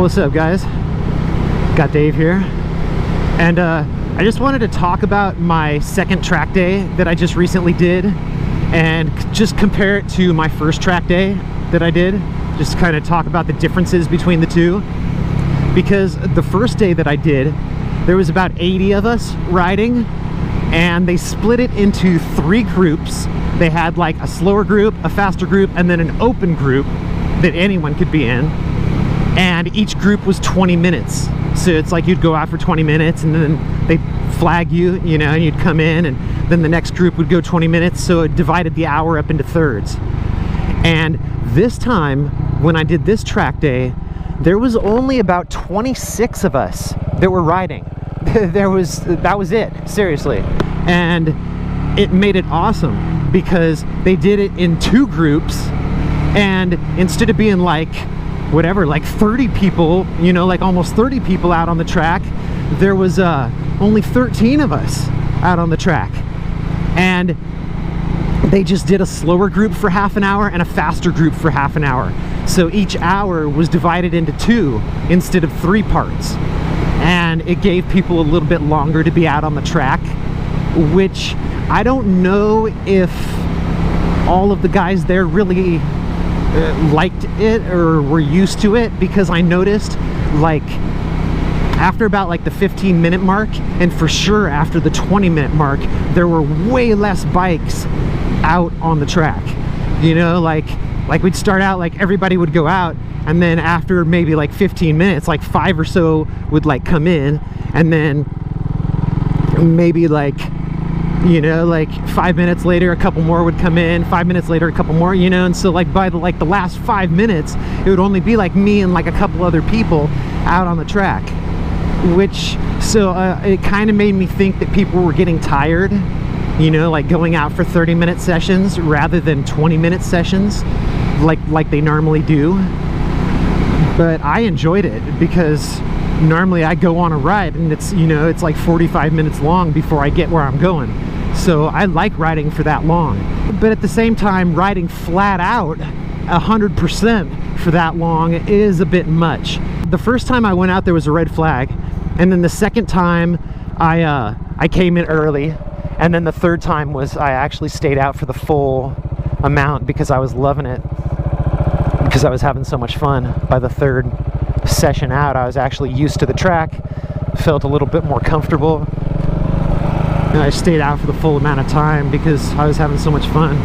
What's up, guys? Got Dave here, and I just wanted to talk about my second track day that I just recently did and just compare it to my first track day that I did. Just kind of talk about the differences between the two, because the first day that I did, there was about 80 of us riding, and they split it into 3 groups. They had like a slower group, a faster group, and then an open group that anyone could be in. And each group was 20 minutes. So it's like you'd go out for 20 minutes and then they'd flag you, you know, and you'd come in, and then the next group would go 20 minutes. So it divided the hour up into thirds. And this time, when I did this track day, there was only about 26 of us that were riding. That was it, seriously. And it made it awesome because they did it in 2 groups, and instead of being like whatever, like 30 people, you know, like almost 30 people out on the track, there was only 13 of us out on the track. And they just did a slower group for half an hour and a faster group for half an hour. So each hour was divided into 2 instead of 3 parts. And it gave people a little bit longer to be out on the track, which I don't know if all of the guys there really liked it or were used to it, because I noticed like after about like the 15-minute mark, and for sure after the 20-minute mark, there were way less bikes out on the track. You know, like we'd start out, like everybody would go out, and then after maybe like 15 minutes, like 5 or so would like come in, and then maybe like, you know, like 5 minutes later a couple more would come in, 5 minutes later a couple more, you know. And so like by the last 5 minutes, it would only be like me and like a couple other people out on the track, which it kind of made me think that people were getting tired, you know, like going out for 30-minute sessions rather than 20-minute sessions like they normally do. But I enjoyed it because normally I go on a ride and it's, you know, it's like 45 minutes long before I get where I'm going. So I like riding for that long. But at the same time, riding flat out 100% for that long is a bit much. The first time I went out, there was a red flag. And then the second time I came in early. And then the third time was I actually stayed out for the full amount because I was loving it, because I was having so much fun. By the third session out, I was actually used to the track, felt a little bit more comfortable, and I stayed out for the full amount of time because I was having so much fun.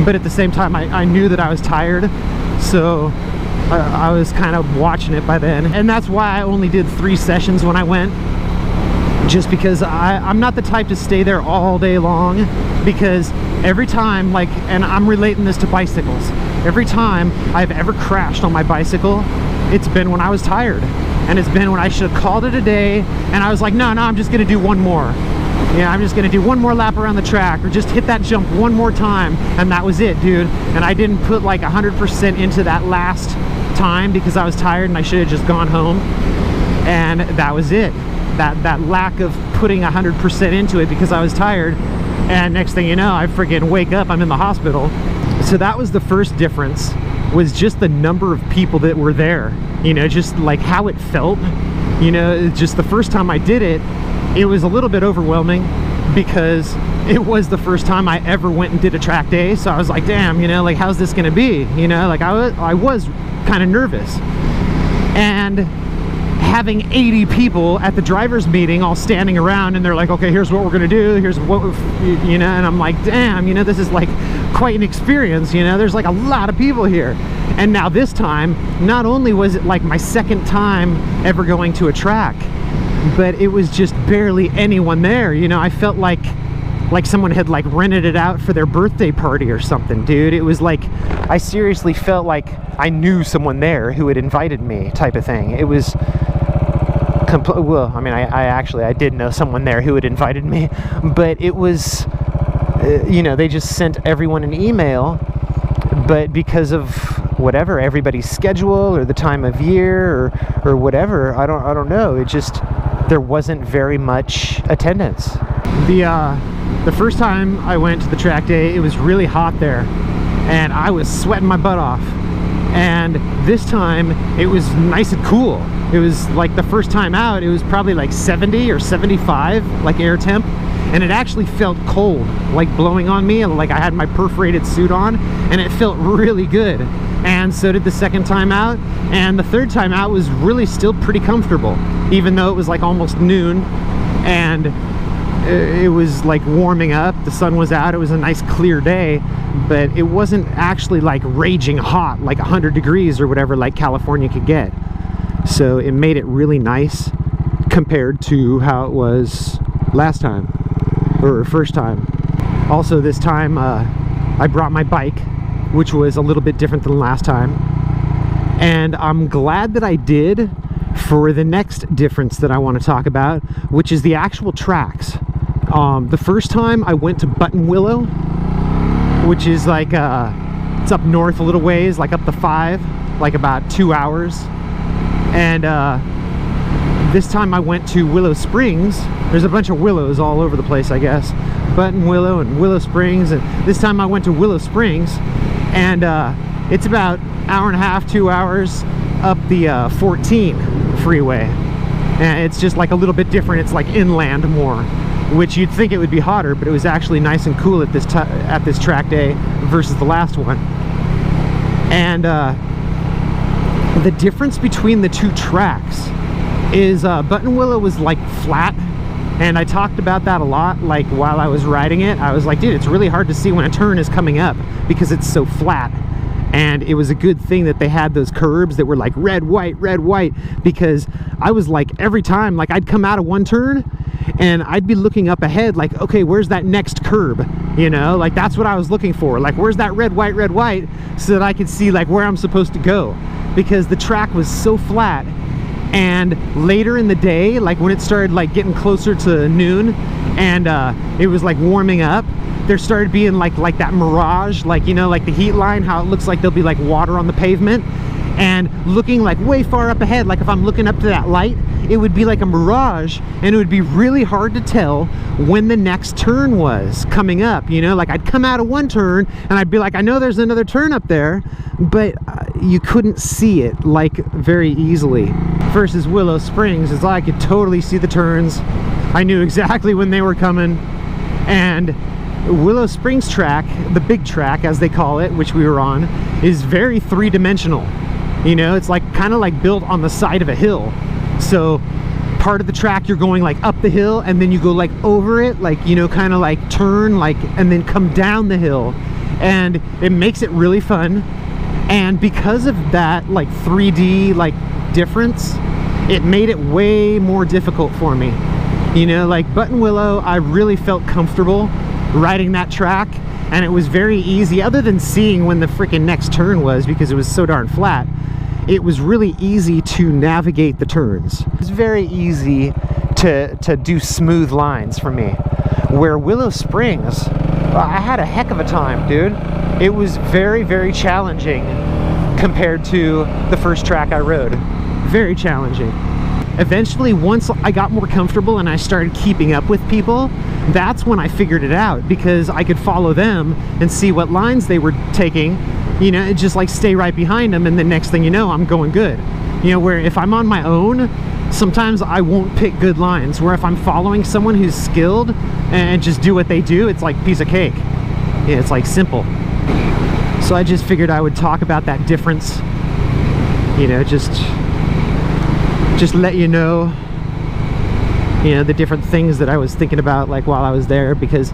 But at the same time, I knew that I was tired, so I was kind of watching it by then. And that's why I only did 3 sessions when I went, just because I'm not the type to stay there all day long, because every time, like, and I'm relating this to bicycles, every time I've ever crashed on my bicycle, it's been when I was tired, and it's been when I should have called it a day, and I was like, no, I'm just gonna do one more. Yeah, I'm just gonna do one more lap around the track, or just hit that jump one more time, and that was it, dude. And I didn't put like 100% into that last time because I was tired and I should have just gone home, and that was it. That lack of putting 100% into it because I was tired, and next thing you know, I freaking wake up, I'm in the hospital. So that was the first difference, was just the number of people that were there, you know, just like how it felt. You know, just the first time I did it, it was a little bit overwhelming because it was the first time I ever went and did a track day. So I was like, damn, you know, like how's this gonna be? You know, like I was kind of nervous. And having 80 people at the driver's meeting all standing around, and they're like, okay, here's what we're gonna do, here's what, you know, and I'm like, damn, you know, this is like quite an experience, you know, there's like a lot of people here. And now this time, not only was it like my second time ever going to a track, but it was just barely anyone there, you know. I felt like someone had like rented it out for their birthday party or something, dude. It was like, I seriously felt like I knew someone there who had invited me, type of thing. It was well, I mean, I did know someone there who had invited me, but it was, you know, they just sent everyone an email, but because of whatever, everybody's schedule or the time of year or whatever, I don't know, it just, there wasn't very much attendance. The first time I went to the track day, it was really hot there, and I was sweating my butt off. And this time it was nice and cool. It was like the first time out, it was probably like 70 or 75, like air temp. And it actually felt cold, like blowing on me. Like I had my perforated suit on, and it felt really good. And so did the second time out. And the third time out was really still pretty comfortable, even though it was like almost noon. And it was like warming up, the sun was out, it was a nice clear day, but it wasn't actually like raging hot, like 100 degrees or whatever like California could get. So it made it really nice compared to how it was last time, or first time. Also this time I brought my bike, which was a little bit different than last time, and I'm glad that I did for the next difference that I want to talk about, which is the actual tracks. The first time I went to Buttonwillow, which is like it's up north a little ways, like up the 5, like about 2 hours. And this time I went to Willow Springs. There's a bunch of willows all over the place, I guess. Buttonwillow and Willow Springs. And this time I went to Willow Springs, and it's about hour and a half, 2 hours up the 14 freeway. And it's just like a little bit different. It's like inland more, which you'd think it would be hotter, but it was actually nice and cool at this track day versus the last one. And the difference between the two tracks is Buttonwillow was like flat, and I talked about that a lot. Like while I was riding it, I was like, dude, it's really hard to see when a turn is coming up because it's so flat. And it was a good thing that they had those curbs that were like red, white, because I was like, every time, like I'd come out of one turn and I'd be looking up ahead like, okay, where's that next curb? You know, like that's what I was looking for. Like, where's that red, white, so that I could see like where I'm supposed to go, because the track was so flat. And later in the day, like when it started like getting closer to noon and it was like warming up, there started being like that mirage, like, you know, like the heat line, how it looks like there'll be like water on the pavement, and looking like way far up ahead, like if I'm looking up to that light, it would be like a mirage, and it would be really hard to tell when the next turn was coming up. You know, like I'd come out of one turn and I'd be like, I know there's another turn up there, but you couldn't see it like very easily. Versus Willow Springs, it's like I could totally see the turns. I knew exactly when they were coming. And Willow Springs track, the big track as they call it, which we were on, is very three-dimensional. You know, it's like kind of like built on the side of a hill. So part of the track you're going like up the hill, and then you go like over it, like, you know, kind of like turn, like, and then come down the hill, and it makes it really fun. And because of that like 3D like difference, it made it way more difficult for me. You know, like Buttonwillow, I really felt comfortable riding that track, and it was very easy, other than seeing when the freaking next turn was because it was so darn flat. It was really easy to navigate the turns. It was very easy to do smooth lines for me. Where Willow Springs, I had a heck of a time, dude. It was very, very challenging compared to the first track I rode. Very challenging. Eventually, once I got more comfortable and I started keeping up with people, that's when I figured it out, because I could follow them and see what lines they were taking, you know, and just like stay right behind them, and the next thing you know, I'm going good. You know, where if I'm on my own, sometimes I won't pick good lines, where if I'm following someone who's skilled and just do what they do, it's like piece of cake. Yeah, it's like simple. So I just figured I would talk about that difference, you know, just let you know, the different things that I was thinking about like while I was there, because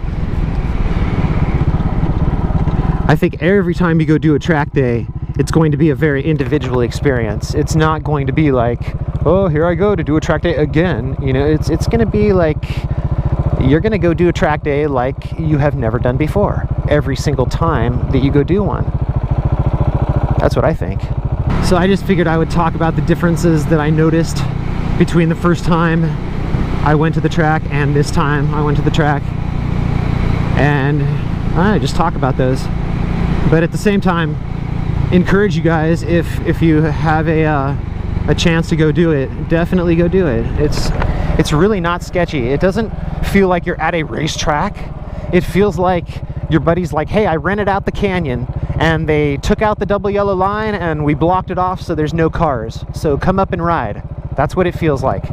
I think every time you go do a track day, it's going to be a very individual experience. It's not going to be like, oh, here I go to do a track day again. You know, it's going to be like, you're going to go do a track day like you have never done before, every single time that you go do one. That's what I think. So I just figured I would talk about the differences that I noticed between the first time I went to the track and this time I went to the track, and I just talk about those. But at the same time, encourage you guys, if you have a chance to go do it, definitely go do it. It's really not sketchy. It doesn't feel like you're at a racetrack. It feels like your buddy's like, hey, I rented out the canyon and they took out the double yellow line and we blocked it off so there's no cars, so come up and ride. That's what it feels like.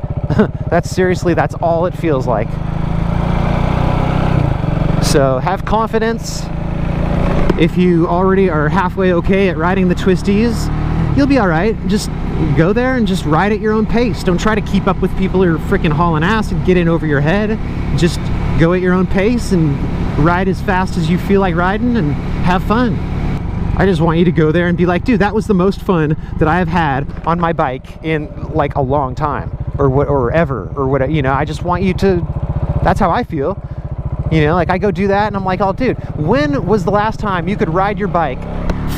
That's all it feels like. So have confidence. If you already are halfway okay at riding the twisties, you'll be all right. Just go there and just ride at your own pace. Don't try to keep up with people who are freaking hauling ass and get in over your head. Just go at your own pace and ride as fast as you feel like riding and have fun. I just want you to go there and be like, dude, that was the most fun that I have had on my bike in like a long time, or ever, or whatever. You know, I just want you to, that's how I feel. You know, like I go do that and I'm like, oh dude, when was the last time you could ride your bike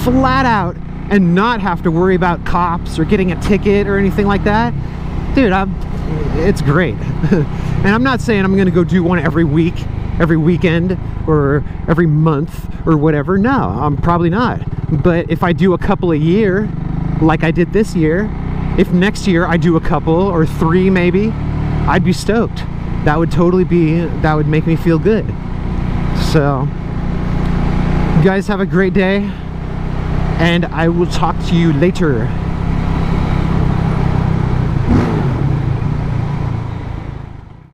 flat out and not have to worry about cops or getting a ticket or anything like that? Dude, it's great. And I'm not saying I'm gonna go do one every week, every weekend, or every month or whatever. No, I'm probably not. But if I do a couple a year, like I did this year, if next year I do a couple or 3 maybe, I'd be stoked. That would totally be, that would make me feel good. So, you guys have a great day, and I will talk to you later.